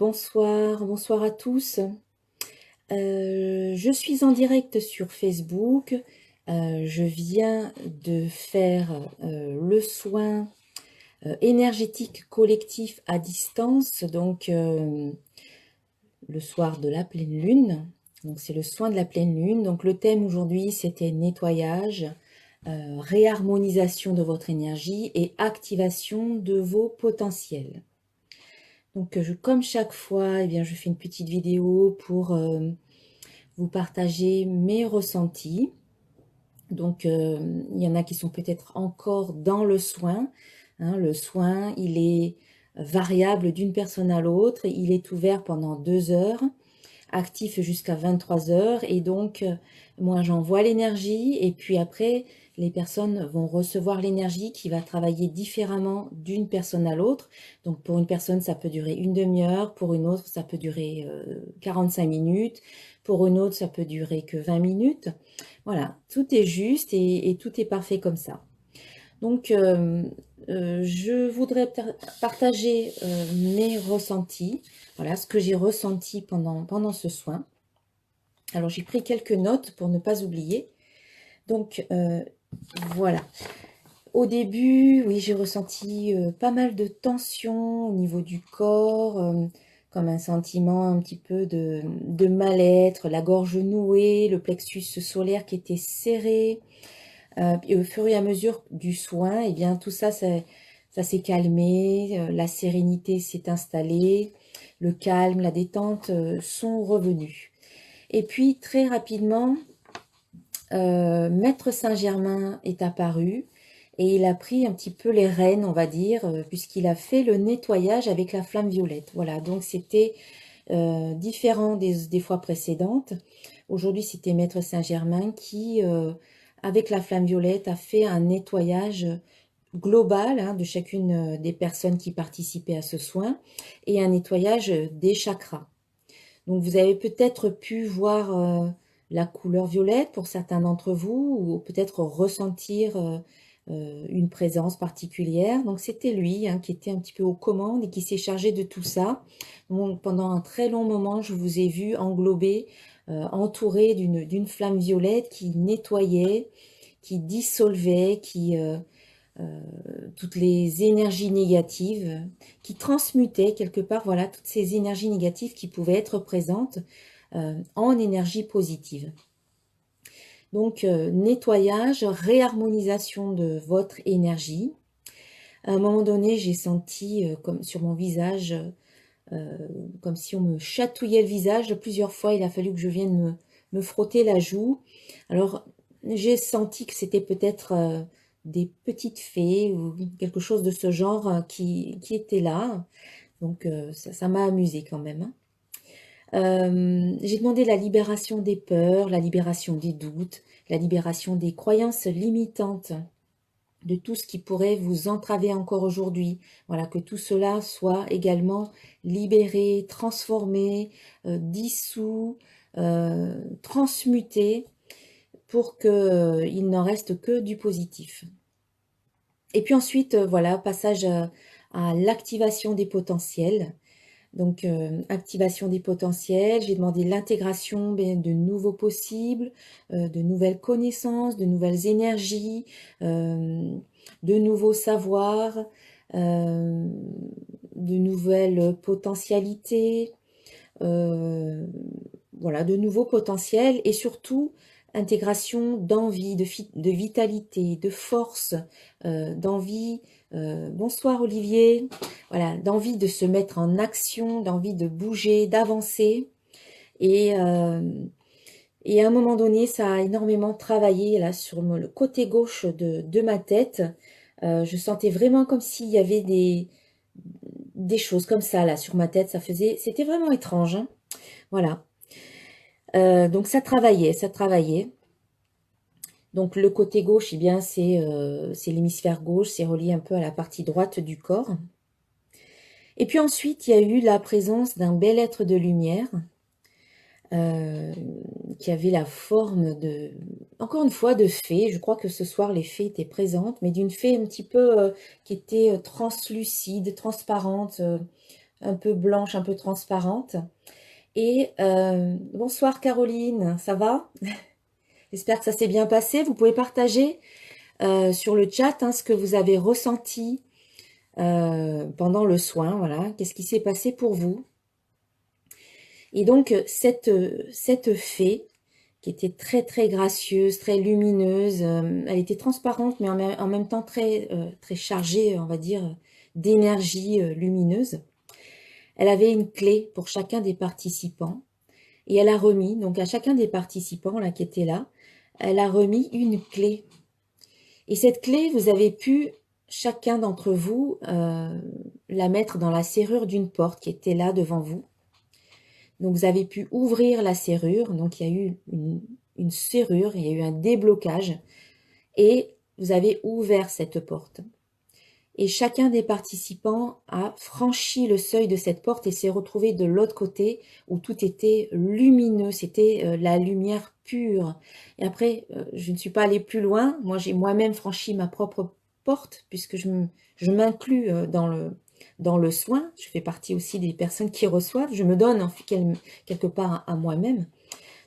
bonsoir, bonsoir à tous. Je suis en direct sur Facebook. Je viens de faire le soin énergétique collectif à distance, donc le soir de la pleine lune. Donc c'est le soin de la pleine lune. Donc le thème aujourd'hui c'était nettoyage, réharmonisation de votre énergie et activation de vos potentiels. Donc, comme chaque fois, eh bien, je fais une petite vidéo pour vous partager mes ressentis. Donc, il y en a qui sont peut-être encore dans le soin. Hein. Le soin, il est variable d'une personne à l'autre. Il est ouvert pendant 2 heures, actif jusqu'à 23 heures. Et donc, moi, j'envoie l'énergie. Et puis après, les personnes vont recevoir l'énergie qui va travailler différemment d'une personne à l'autre. Donc, pour une personne, ça peut durer une demi-heure. Pour une autre, ça peut durer 45 minutes. Pour une autre, ça peut durer que 20 minutes. Voilà, tout est juste et tout est parfait comme ça. Donc, je voudrais partager mes ressentis, voilà, ce que j'ai ressenti pendant ce soin. Alors, j'ai pris quelques notes pour ne pas oublier. Donc, voilà. Au début, oui, j'ai ressenti pas mal de tension au niveau du corps, comme un sentiment un petit peu de mal-être, la gorge nouée, le plexus solaire qui était serré. Et au fur et à mesure du soin, eh bien, tout ça, ça s'est calmé, la sérénité s'est installée, le calme, la détente sont revenus. Et puis, très rapidement, Maître Saint-Germain est apparu et il a pris un petit peu les rênes, on va dire, puisqu'il a fait le nettoyage avec la flamme violette. Voilà, donc c'était différent des fois précédentes. Aujourd'hui, c'était Maître Saint-Germain qui, avec la flamme violette, a fait un nettoyage global hein, de chacune des personnes qui participaient à ce soin et un nettoyage des chakras. Donc vous avez peut-être pu voir la couleur violette pour certains d'entre vous ou peut-être ressentir une présence particulière. Donc c'était lui hein, qui était un petit peu aux commandes et qui s'est chargé de tout ça. Donc, pendant un très long moment, je vous ai vu englobé, entouré d'une flamme violette qui nettoyait, qui dissolvait, qui toutes les énergies négatives, qui transmutaient quelque part, voilà, toutes ces énergies négatives qui pouvaient être présentes en énergie positive. Donc, nettoyage, réharmonisation de votre énergie. À un moment donné, j'ai senti comme sur mon visage, comme si on me chatouillait le visage. Plusieurs fois, il a fallu que je vienne me frotter la joue. Alors, j'ai senti que c'était peut-être des petites fées ou quelque chose de ce genre qui était là. Donc, ça m'a amusée quand même. Hein. J'ai demandé la libération des peurs, la libération des doutes, la libération des croyances limitantes, de tout ce qui pourrait vous entraver encore aujourd'hui. Voilà, que tout cela soit également libéré, transformé, dissous, transmuté, pour qu'il n'en reste que du positif. Et puis ensuite, voilà, passage à l'activation des potentiels. Donc, activation des potentiels, j'ai demandé l'intégration de nouveaux possibles, de nouvelles connaissances, de nouvelles énergies, de nouveaux savoirs, de nouvelles potentialités, voilà, de nouveaux potentiels et surtout intégration d'envie, de vitalité, de force, d'envie. Bonsoir Olivier. Voilà, d'envie de se mettre en action, d'envie de bouger, d'avancer. Et, euh, et à un moment donné, ça a énormément travaillé là sur le côté gauche de ma tête. Je sentais vraiment comme s'il y avait des choses comme ça là sur ma tête. C'était vraiment étrange. Hein. Voilà. Donc ça travaillait, ça travaillait. Donc le côté gauche, eh bien c'est l'hémisphère gauche, c'est relié un peu à la partie droite du corps. Et puis ensuite, il y a eu la présence d'un bel être de lumière euh, qui avait la forme de, encore une fois, de fée. Je crois que ce soir, les fées étaient présentes, mais d'une fée un petit peu qui était translucide, transparente, un peu blanche, un peu transparente. Et bonsoir Caroline, ça va? J'espère que ça s'est bien passé. Vous pouvez partager sur le chat ce que vous avez ressenti pendant le soin. Voilà, qu'est-ce qui s'est passé pour vous? Et donc cette fée qui était très très gracieuse, très lumineuse, elle était transparente mais en même temps très chargée, on va dire, d'énergie lumineuse. Elle avait une clé pour chacun des participants et elle a remis, donc à chacun des participants là qui étaient là, elle a remis une clé. Et cette clé, vous avez pu, chacun d'entre vous, la mettre dans la serrure d'une porte qui était là devant vous. Donc vous avez pu ouvrir la serrure, donc il y a eu une serrure, il y a eu un déblocage, et vous avez ouvert cette porte. Et chacun des participants a franchi le seuil de cette porte et s'est retrouvé de l'autre côté où tout était lumineux, c'était la lumière pure. Et après, je ne suis pas allée plus loin, moi j'ai moi-même franchi ma propre porte puisque je m'inclus dans le soin, je fais partie aussi des personnes qui reçoivent, je me donne quelque part à moi-même.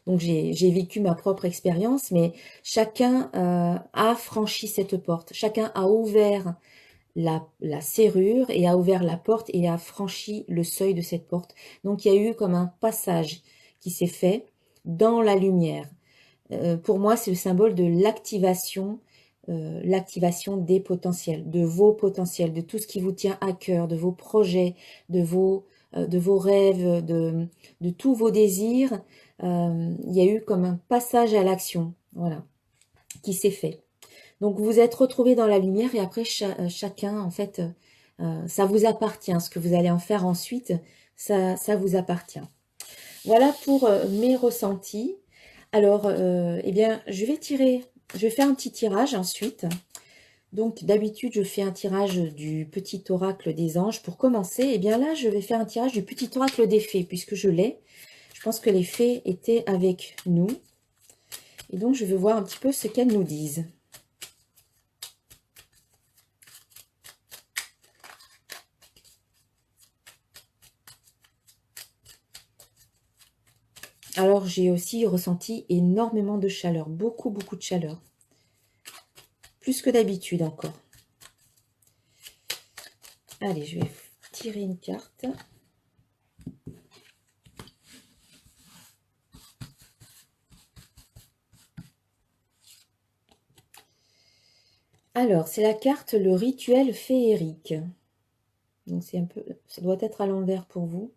Donc j'ai vécu ma propre expérience, mais chacun a franchi cette porte, chacun a ouvert la serrure et a ouvert la porte et a franchi le seuil de cette porte. Donc il y a eu comme un passage qui s'est fait dans la lumière. Pour moi, c'est le symbole de l'activation des potentiels, de vos potentiels, de tout ce qui vous tient à cœur, de vos projets, de vos rêves, de tous vos désirs. Il y a eu comme un passage à l'action, voilà, qui s'est fait. Donc vous êtes retrouvés dans la lumière et après chacun, en fait, ça vous appartient. Ce que vous allez en faire ensuite, ça vous appartient. Voilà pour mes ressentis. Alors, eh bien, je vais faire un petit tirage ensuite. Donc d'habitude, je fais un tirage du petit oracle des anges pour commencer. Et bien là, je vais faire un tirage du petit oracle des fées puisque je l'ai. Je pense que les fées étaient avec nous. Et donc, je vais voir un petit peu ce qu'elles nous disent. Alors, j'ai aussi ressenti énormément de chaleur, beaucoup de chaleur. Plus que d'habitude encore. Allez, je vais tirer une carte. Alors, c'est la carte le rituel féerique. Donc, c'est un peu, ça doit être à l'envers pour vous.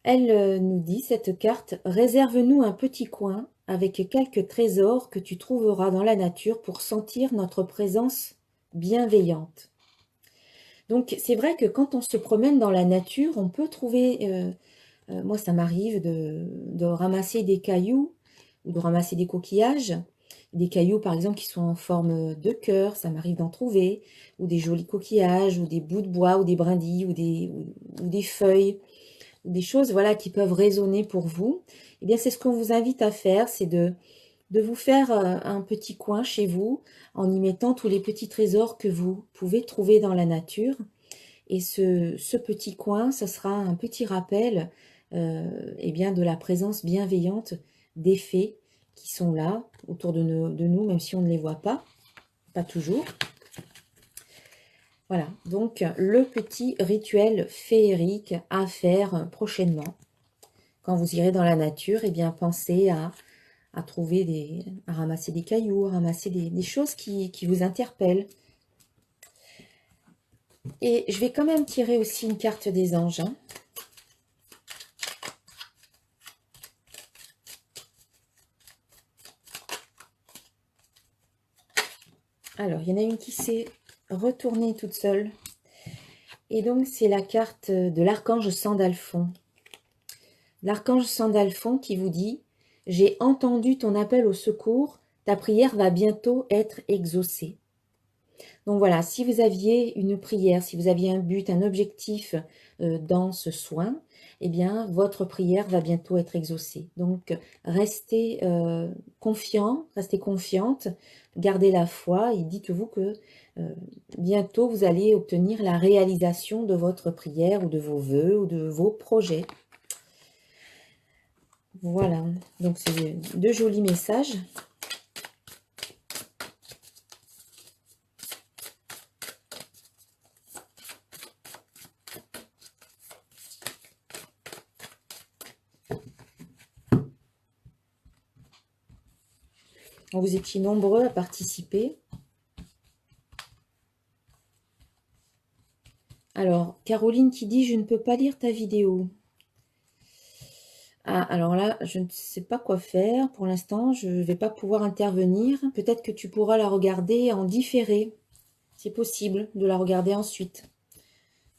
Elle nous dit, cette carte, réserve-nous un petit coin avec quelques trésors que tu trouveras dans la nature pour sentir notre présence bienveillante. Donc, c'est vrai que quand on se promène dans la nature, on peut trouver, moi ça m'arrive de ramasser des cailloux ou de ramasser des coquillages, des cailloux par exemple qui sont en forme de cœur, ça m'arrive d'en trouver, ou des jolis coquillages, ou des bouts de bois, ou des brindilles, ou des feuilles, des choses voilà qui peuvent résonner pour vous. Eh bien c'est ce qu'on vous invite à faire, c'est de vous faire un petit coin chez vous en y mettant tous les petits trésors que vous pouvez trouver dans la nature. Et ce petit coin, ce sera un petit rappel eh bien, de la présence bienveillante des fées qui sont là autour de nous, même si on ne les voit pas toujours. Voilà, donc le petit rituel féerique à faire prochainement. Quand vous irez dans la nature, eh bien, pensez à ramasser des cailloux, à ramasser des choses qui vous interpellent. Et je vais quand même tirer aussi une carte des anges. Alors, il y en a une qui s'est retournée toute seule. Et donc, c'est la carte de l'archange Sandalphon. L'archange Sandalphon qui vous dit « J'ai entendu ton appel au secours, ta prière va bientôt être exaucée. » Donc voilà, si vous aviez une prière, si vous aviez un but, un objectif dans ce soin, eh bien, votre prière va bientôt être exaucée. Donc, restez confiant, restez confiante, gardez la foi et dites-vous que bientôt, vous allez obtenir la réalisation de votre prière ou de vos vœux ou de vos projets. Voilà, donc c'est deux jolis messages. Vous étiez nombreux à participer. Alors, Caroline qui dit « Je ne peux pas lire ta vidéo ». Ah, alors là, je ne sais pas quoi faire. Pour l'instant, je ne vais pas pouvoir intervenir. Peut-être que tu pourras la regarder en différé. C'est possible de la regarder ensuite.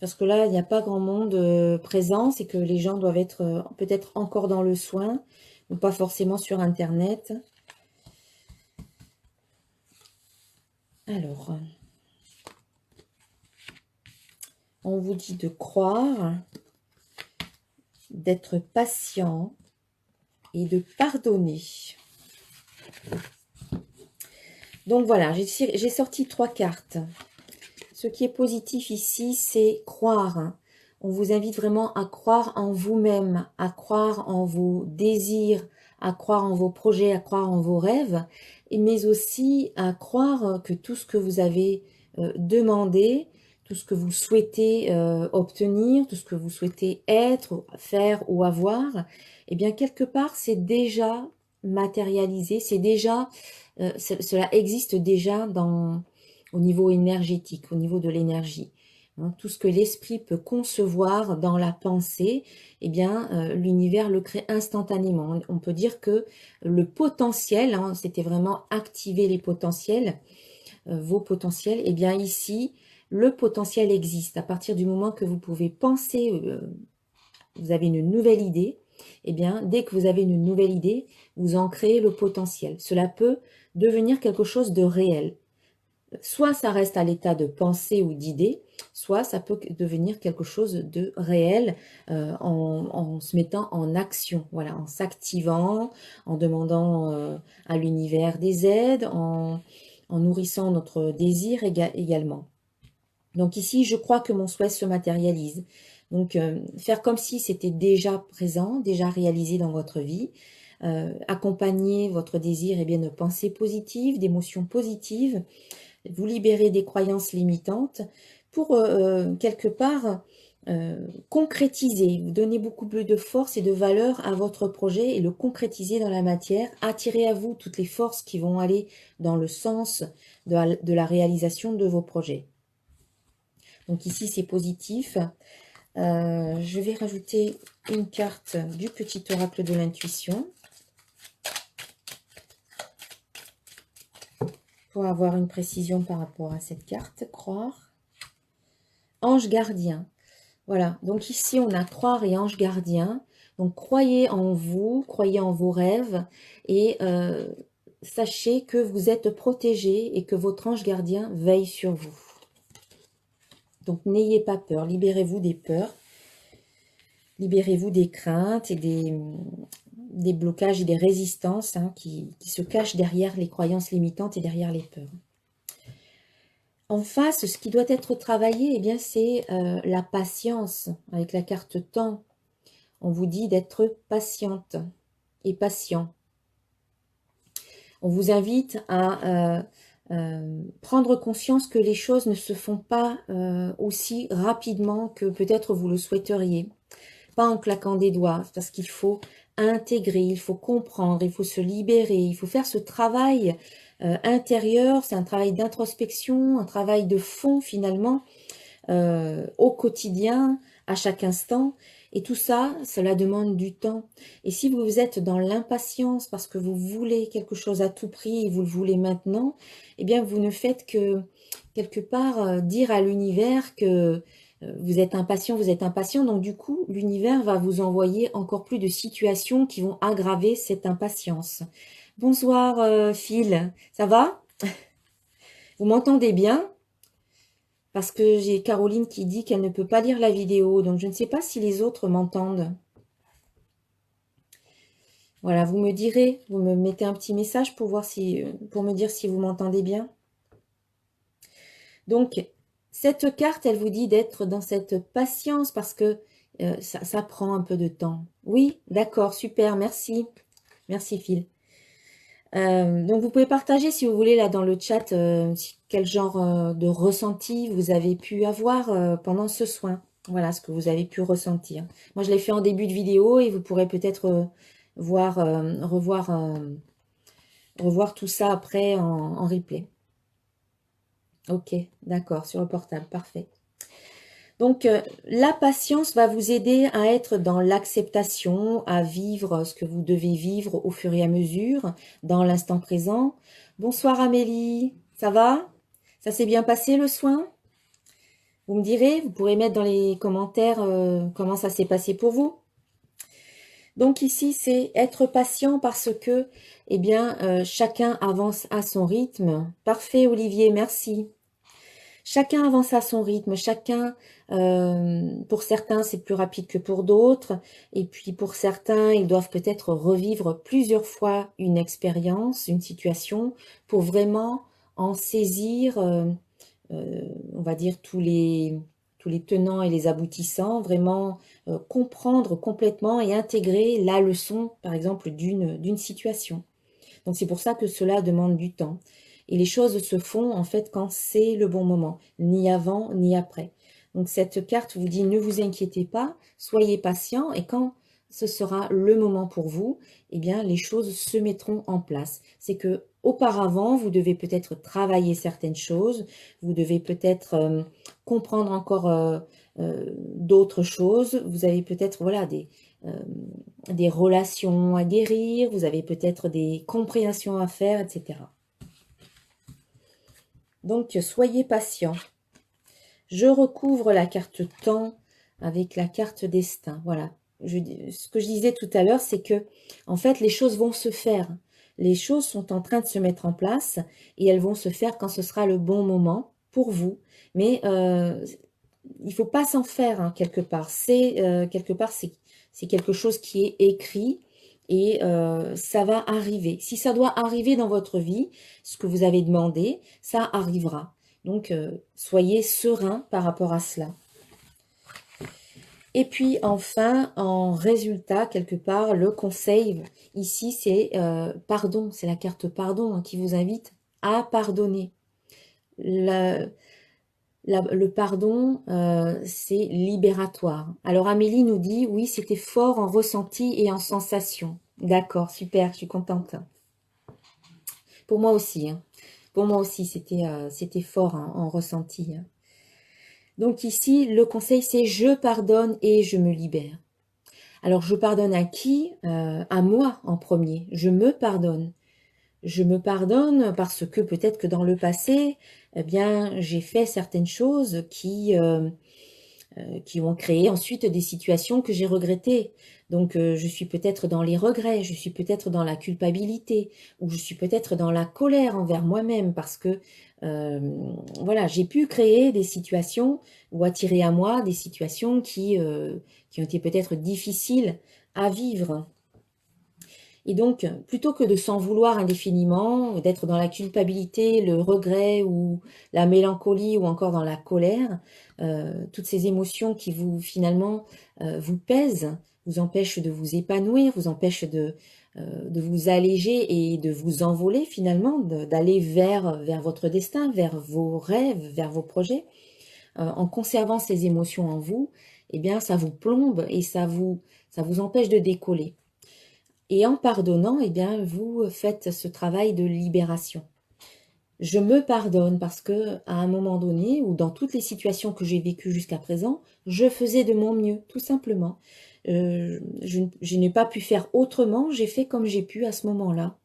Parce que là, il n'y a pas grand monde présent. C'est que les gens doivent être peut-être encore dans le soin, ou pas forcément sur Internet. Alors, on vous dit de croire, d'être patient et de pardonner. Donc voilà, j'ai sorti 3 cartes. Ce qui est positif ici, c'est croire. On vous invite vraiment à croire en vous-même, à croire en vos désirs, à croire en vos projets, à croire en vos rêves, mais aussi à croire que tout ce que vous avez demandé, tout ce que vous souhaitez obtenir, tout ce que vous souhaitez être, faire ou avoir, eh bien quelque part c'est déjà matérialisé, c'est déjà, cela existe déjà au niveau énergétique, au niveau de l'énergie. Tout ce que l'esprit peut concevoir dans la pensée, eh bien, l'univers le crée instantanément. On peut dire que le potentiel, c'était vraiment activer les potentiels, vos potentiels, eh bien ici, le potentiel existe. À partir du moment que vous pouvez penser, vous avez une nouvelle idée, eh bien, dès que vous avez une nouvelle idée, vous en créez le potentiel. Cela peut devenir quelque chose de réel. Soit ça reste à l'état de pensée ou d'idée, soit ça peut devenir quelque chose de réel en se mettant en action, voilà, en s'activant, en demandant à l'univers des aides, en nourrissant notre désir également. Donc ici, je crois que mon souhait se matérialise. Donc, faire comme si c'était déjà présent, déjà réalisé dans votre vie, accompagner votre désir bien, de pensées positives, d'émotions positives, vous libérer des croyances limitantes pour quelque part concrétiser, vous donner beaucoup plus de force et de valeur à votre projet et le concrétiser dans la matière, attirer à vous toutes les forces qui vont aller dans le sens de la réalisation de vos projets. Donc ici c'est positif. Je vais rajouter une carte du petit oracle de l'intuition pour avoir une précision par rapport à cette carte, croire. Ange gardien. Voilà, donc ici on a croire et ange gardien. Donc croyez en vous, croyez en vos rêves et sachez que vous êtes protégé et que votre ange gardien veille sur vous. Donc n'ayez pas peur, libérez-vous des peurs, libérez-vous des craintes et des blocages et des résistances qui se cachent derrière les croyances limitantes et derrière les peurs. En face, ce qui doit être travaillé, eh bien, c'est la patience. Avec la carte temps, on vous dit d'être patiente et patient. On vous invite à prendre conscience que les choses ne se font pas aussi rapidement que peut-être vous le souhaiteriez. Pas en claquant des doigts, parce qu'il faut intégrer, il faut comprendre, il faut se libérer, il faut faire ce travail intérieur, c'est un travail d'introspection, un travail de fond finalement, au quotidien, à chaque instant. Et tout ça, cela demande du temps. Et si vous êtes dans l'impatience parce que vous voulez quelque chose à tout prix et vous le voulez maintenant, eh bien vous ne faites que, quelque part, dire à l'univers que vous êtes impatient, donc du coup, l'univers va vous envoyer encore plus de situations qui vont aggraver cette impatience. Bonsoir Phil, ça va? Vous m'entendez bien? Parce que j'ai Caroline qui dit qu'elle ne peut pas lire la vidéo, donc je ne sais pas si les autres m'entendent. Voilà, vous me direz, vous me mettez un petit message pour voir si, pour me dire si vous m'entendez bien. Donc, cette carte, elle vous dit d'être dans cette patience parce que ça prend un peu de temps. Oui, d'accord, super, merci. Merci Phil. Donc vous pouvez partager si vous voulez là dans le chat quel genre de ressenti vous avez pu avoir pendant ce soin. Voilà ce que vous avez pu ressentir. Moi je l'ai fait en début de vidéo et vous pourrez peut-être voir, revoir tout ça après en replay. Ok, d'accord, sur le portable, parfait. Donc, la patience va vous aider à être dans l'acceptation, à vivre ce que vous devez vivre au fur et à mesure, dans l'instant présent. Bonsoir Amélie, ça va? Ça s'est bien passé le soin? Vous me direz, vous pourrez mettre dans les commentaires comment ça s'est passé pour vous. Donc ici, c'est être patient parce que, eh bien, chacun avance à son rythme. Parfait Olivier, merci. Chacun avance à son rythme, chacun, pour certains, c'est plus rapide que pour d'autres. Et puis pour certains, ils doivent peut-être revivre plusieurs fois une expérience, une situation, pour vraiment en saisir, on va dire, tous les tenants et les aboutissants, vraiment comprendre complètement et intégrer la leçon, par exemple, d'une situation. Donc c'est pour ça que cela demande du temps. Et les choses se font en fait quand c'est le bon moment, ni avant ni après. Donc cette carte vous dit ne vous inquiétez pas, soyez patient et quand ce sera le moment pour vous, eh bien les choses se mettront en place. C'est que auparavant, vous devez peut-être travailler certaines choses, vous devez peut-être comprendre encore d'autres choses, vous avez peut-être voilà euh, des relations à guérir, vous avez peut-être des compréhensions à faire, etc. Donc, soyez patient. Je recouvre la carte temps avec la carte destin. Voilà. Ce que je disais tout à l'heure, c'est que, en fait, les choses vont se faire. Les choses sont en train de se mettre en place et elles vont se faire quand ce sera le bon moment pour vous. Mais il faut pas s'en faire hein, quelque part. Quelque part, c'est quelque chose qui est écrit et ça va arriver. Si ça doit arriver dans votre vie, ce que vous avez demandé, ça arrivera. Donc, soyez serein par rapport à cela. Et puis enfin, en résultat, quelque part, le conseil, ici, c'est pardon, c'est la carte pardon hein, qui vous invite à pardonner. Le pardon, c'est libératoire. Alors Amélie nous dit, oui, c'était fort en ressenti et en sensation. D'accord, super, je suis contente. Pour moi aussi, hein. Pour moi aussi, c'était fort hein, en ressenti. Hein. Donc ici, le conseil, c'est je pardonne et je me libère. Alors je pardonne à qui? À moi en premier. Je me pardonne. Je me pardonne parce que peut-être que dans le passé, eh bien, j'ai fait certaines choses qui ont créé ensuite des situations que j'ai regrettées. Donc, je suis peut-être dans les regrets, je suis peut-être dans la culpabilité, ou je suis peut-être dans la colère envers moi-même parce que, euh, voilà, j'ai pu créer des situations ou attirer à moi des situations qui ont été peut-être difficiles à vivre. Et donc, plutôt que de s'en vouloir indéfiniment, d'être dans la culpabilité, le regret ou la mélancolie ou encore dans la colère, toutes ces émotions qui vous finalement vous pèsent, vous empêchent de vous épanouir, vous empêchent de vous alléger et de vous envoler finalement, d'aller vers votre destin, vers vos rêves, vers vos projets, en conservant ces émotions en vous, eh bien ça vous plombe et ça vous empêche de décoller. Et en pardonnant, eh bien, vous faites ce travail de libération. Je me pardonne parce que à un moment donné, ou dans toutes les situations que j'ai vécues jusqu'à présent, je faisais de mon mieux, tout simplement. Je n'ai pas pu faire autrement, j'ai fait comme j'ai pu à ce moment-là,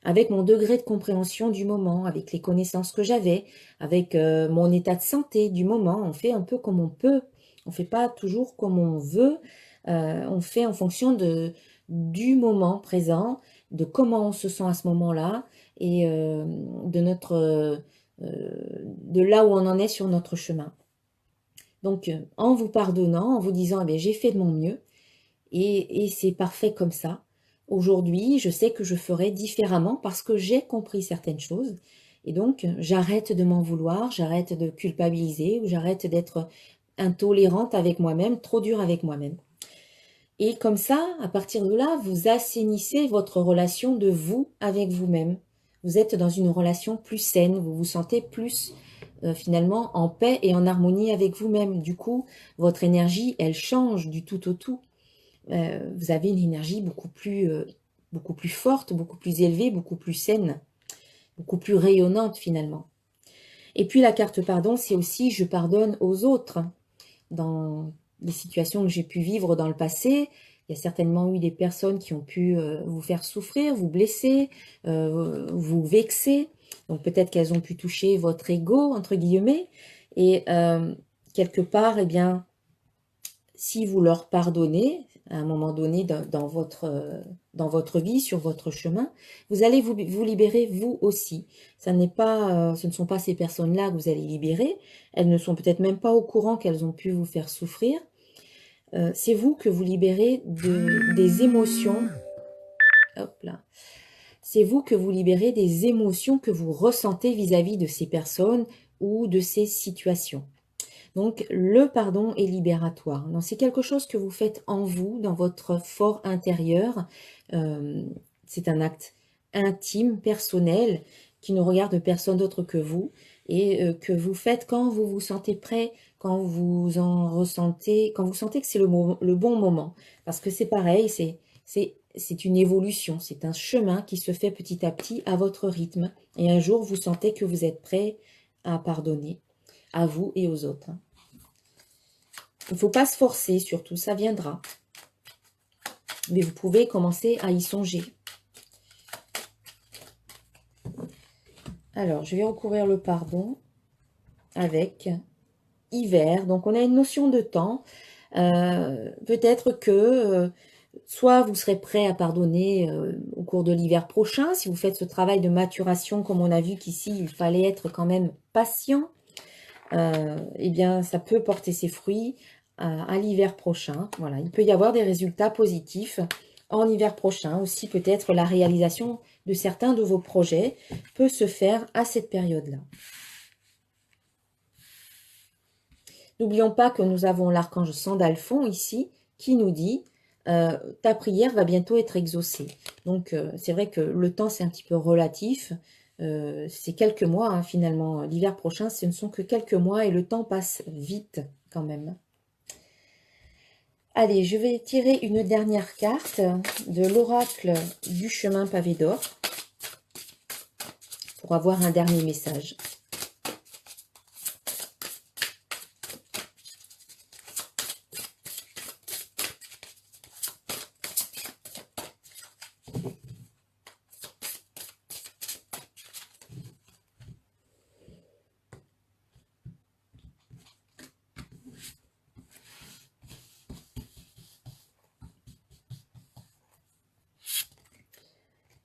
avec mon degré de compréhension du moment, avec les connaissances que j'avais, avec mon état de santé du moment. On fait un peu comme on peut, on fait pas toujours comme on veut, on fait en fonction du moment présent, de comment on se sent à ce moment-là et de notre de là où on en est sur notre chemin. Donc, en vous pardonnant, en vous disant, eh j'ai fait de mon mieux, et c'est parfait comme ça. Aujourd'hui, je sais que je ferai différemment parce que j'ai compris certaines choses. Et donc, j'arrête de m'en vouloir, j'arrête de culpabiliser, ou j'arrête d'être intolérante avec moi-même, trop dure avec moi-même. Et comme ça, à partir de là, vous assainissez votre relation de vous avec vous-même. Vous êtes dans une relation plus saine, vous vous sentez plus finalement en paix et en harmonie avec vous-même. Du coup, votre énergie, elle change du tout au tout. Vous avez une énergie beaucoup plus forte, beaucoup plus élevée, beaucoup plus saine, beaucoup plus rayonnante finalement. Et puis la carte pardon, c'est aussi je pardonne aux autres. Dans les situations que j'ai pu vivre dans le passé, il y a certainement eu des personnes qui ont pu vous faire souffrir, vous blesser, vous vexer. Donc peut-être qu'elles ont pu toucher votre ego, entre guillemets. Et quelque part, eh bien, si vous leur pardonnez, à un moment donné dans votre vie, sur votre chemin, vous allez vous libérer vous aussi. Ce ne sont pas ces personnes-là que vous allez libérer. Elles ne sont peut-être même pas au courant qu'elles ont pu vous faire souffrir. C'est vous que vous libérez des émotions. Hop là. C'est vous que vous libérez des émotions que vous ressentez vis-à-vis de ces personnes ou de ces situations. Donc, le pardon est libératoire. Donc, c'est quelque chose que vous faites en vous, dans votre fort intérieur. C'est un acte intime, personnel, qui ne regarde personne d'autre que vous et que vous faites quand vous vous sentez prêt, quand vous sentez que c'est le bon moment. Parce que c'est pareil, c'est une évolution, c'est un chemin qui se fait petit à petit à votre rythme. Et un jour, vous sentez que vous êtes prêt à pardonner à vous et aux autres. Il ne faut pas se forcer, surtout, ça viendra. Mais vous pouvez commencer à y songer. Alors, je vais recouvrir le pardon avec hiver. Donc, on a une notion de temps. Peut-être que soit vous serez prêt à pardonner au cours de l'hiver prochain, si vous faites ce travail de maturation, comme on a vu qu'ici, il fallait être quand même patient. Eh bien, ça peut porter ses fruits à l'hiver prochain. Voilà, il peut y avoir des résultats positifs en hiver prochain. Aussi, peut-être la réalisation de certains de vos projets peut se faire à cette période-là. N'oublions pas que nous avons l'archange Sandalphon ici qui nous dit ta prière va bientôt être exaucée. Donc, c'est vrai que le temps, c'est un petit peu relatif. C'est quelques mois, hein, finalement. L'hiver prochain, ce ne sont que quelques mois et le temps passe vite quand même. Allez, je vais tirer une dernière carte de l'oracle du chemin pavé d'or pour avoir un dernier message.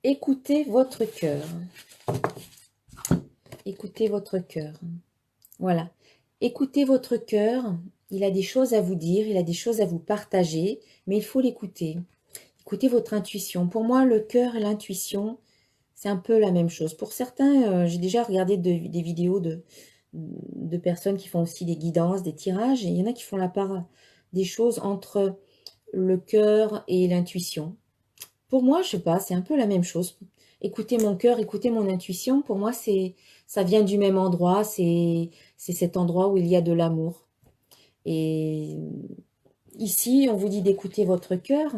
Écoutez votre cœur. Écoutez votre cœur. Voilà. Écoutez votre cœur. Il a des choses à vous dire, il a des choses à vous partager, mais il faut l'écouter. Écoutez votre intuition. Pour moi, le cœur et l'intuition, c'est un peu la même chose. Pour certains, j'ai déjà regardé des vidéos de personnes qui font aussi des guidances, des tirages, et il y en a qui font la part des choses entre le cœur et l'intuition. Pour moi, je sais pas, c'est un peu la même chose. Écouter mon cœur, écouter mon intuition, pour moi, ça vient du même endroit, c'est cet endroit où il y a de l'amour. Et ici, on vous dit d'écouter votre cœur.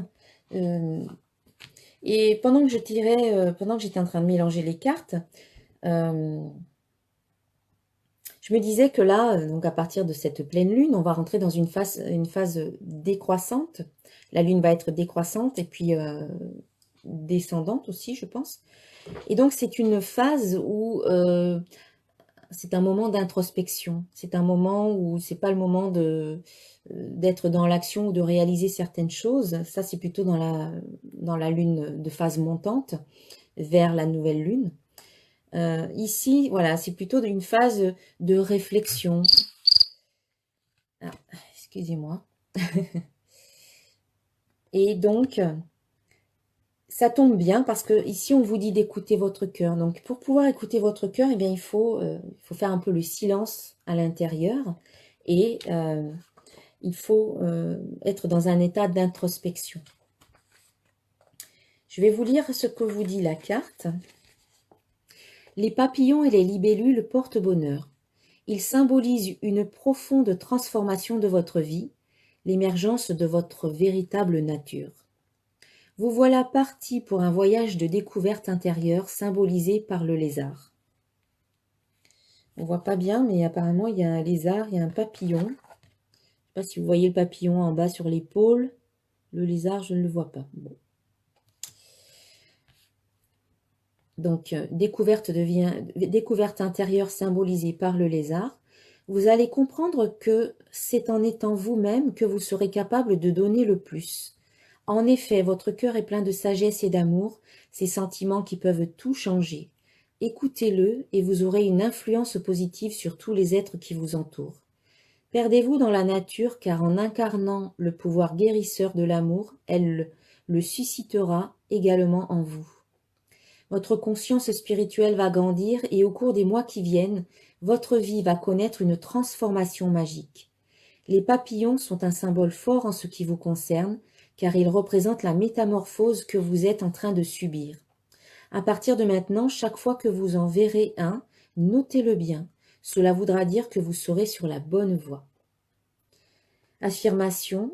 Et pendant que pendant que j'étais en train de mélanger les cartes, je me disais que là, donc à partir de cette pleine lune, on va rentrer dans une phase décroissante. La lune va être décroissante et puis descendante aussi, je pense. Et donc, c'est une phase où c'est un moment d'introspection. C'est un moment où c'est pas le moment d'être dans l'action ou de réaliser certaines choses. Ça, c'est plutôt dans la lune de phase montante vers la nouvelle lune. Ici, voilà, c'est plutôt une phase de réflexion. Ah, excusez-moi. Et donc, ça tombe bien parce que ici, on vous dit d'écouter votre cœur. Donc, pour pouvoir écouter votre cœur, eh bien, il faut faire un peu le silence à l'intérieur et il faut être dans un état d'introspection. Je vais vous lire ce que vous dit la carte. Les papillons et les libellules portent bonheur. Ils symbolisent une profonde transformation de votre vie, l'émergence de votre véritable nature. Vous voilà parti pour un voyage de découverte intérieure symbolisé par le lézard. On voit pas bien, mais apparemment il y a un lézard, il y a un papillon. Je ne sais pas si vous voyez le papillon en bas sur l'épaule. Le lézard, je ne le vois pas. Bon. Donc, découverte intérieure symbolisée par le lézard. Vous allez comprendre que c'est en étant vous-même que vous serez capable de donner le plus. En effet, votre cœur est plein de sagesse et d'amour, ces sentiments qui peuvent tout changer. Écoutez-le et vous aurez une influence positive sur tous les êtres qui vous entourent. Perdez-vous dans la nature car en incarnant le pouvoir guérisseur de l'amour, elle le suscitera également en vous. Votre conscience spirituelle va grandir et au cours des mois qui viennent, votre vie va connaître une transformation magique. Les papillons sont un symbole fort en ce qui vous concerne, car ils représentent la métamorphose que vous êtes en train de subir. À partir de maintenant, chaque fois que vous en verrez un, notez-le bien. Cela voudra dire que vous serez sur la bonne voie. Affirmation.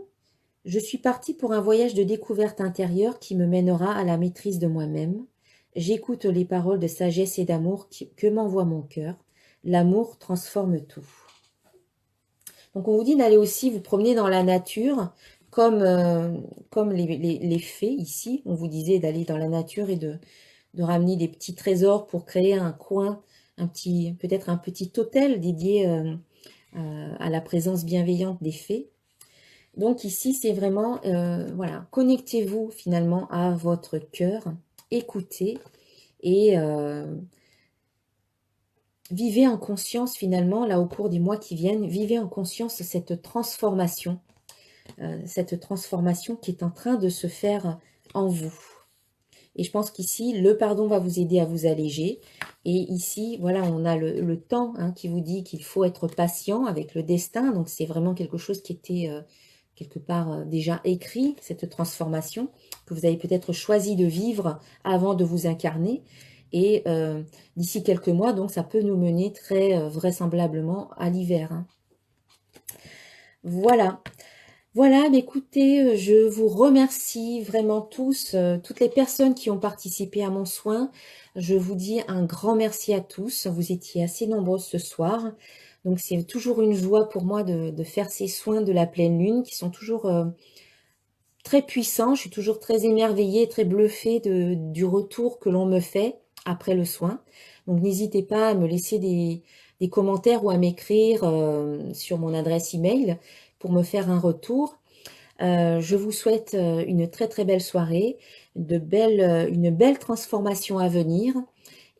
Je suis partie pour un voyage de découverte intérieure qui me mènera à la maîtrise de moi-même. J'écoute les paroles de sagesse et d'amour que m'envoie mon cœur. L'amour transforme tout. Donc on vous dit d'aller aussi vous promener dans la nature, comme les fées ici. On vous disait d'aller dans la nature et de ramener des petits trésors pour créer un coin, peut-être un petit hôtel dédié à la présence bienveillante des fées. Donc ici, c'est vraiment, voilà, connectez-vous finalement à votre cœur, écoutez et vivez en conscience finalement, là au cours des mois qui viennent, vivez en conscience cette transformation qui est en train de se faire en vous. Et je pense qu'ici, le pardon va vous aider à vous alléger. Et ici, voilà, on a le temps qui vous dit qu'il faut être patient avec le destin. Donc c'est vraiment quelque chose qui était quelque part déjà écrit, cette transformation, que vous avez peut-être choisi de vivre avant de vous incarner. Et d'ici quelques mois, donc ça peut nous mener très vraisemblablement à l'hiver. Voilà. Voilà, écoutez, je vous remercie vraiment tous, toutes les personnes qui ont participé à mon soin. Je vous dis un grand merci à tous. Vous étiez assez nombreux ce soir. Donc, c'est toujours une joie pour moi de faire ces soins de la pleine lune qui sont toujours très puissants. Je suis toujours très émerveillée, très bluffée du retour que l'on me fait après le soin. Donc, n'hésitez pas à me laisser des commentaires ou à m'écrire sur mon adresse email pour me faire un retour. Je vous souhaite une très très belle soirée, une belle transformation à venir,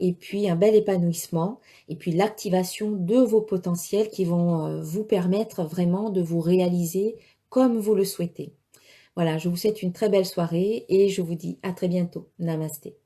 et puis un bel épanouissement, et puis l'activation de vos potentiels qui vont vous permettre vraiment de vous réaliser comme vous le souhaitez. Voilà, je vous souhaite une très belle soirée et je vous dis à très bientôt. Namasté.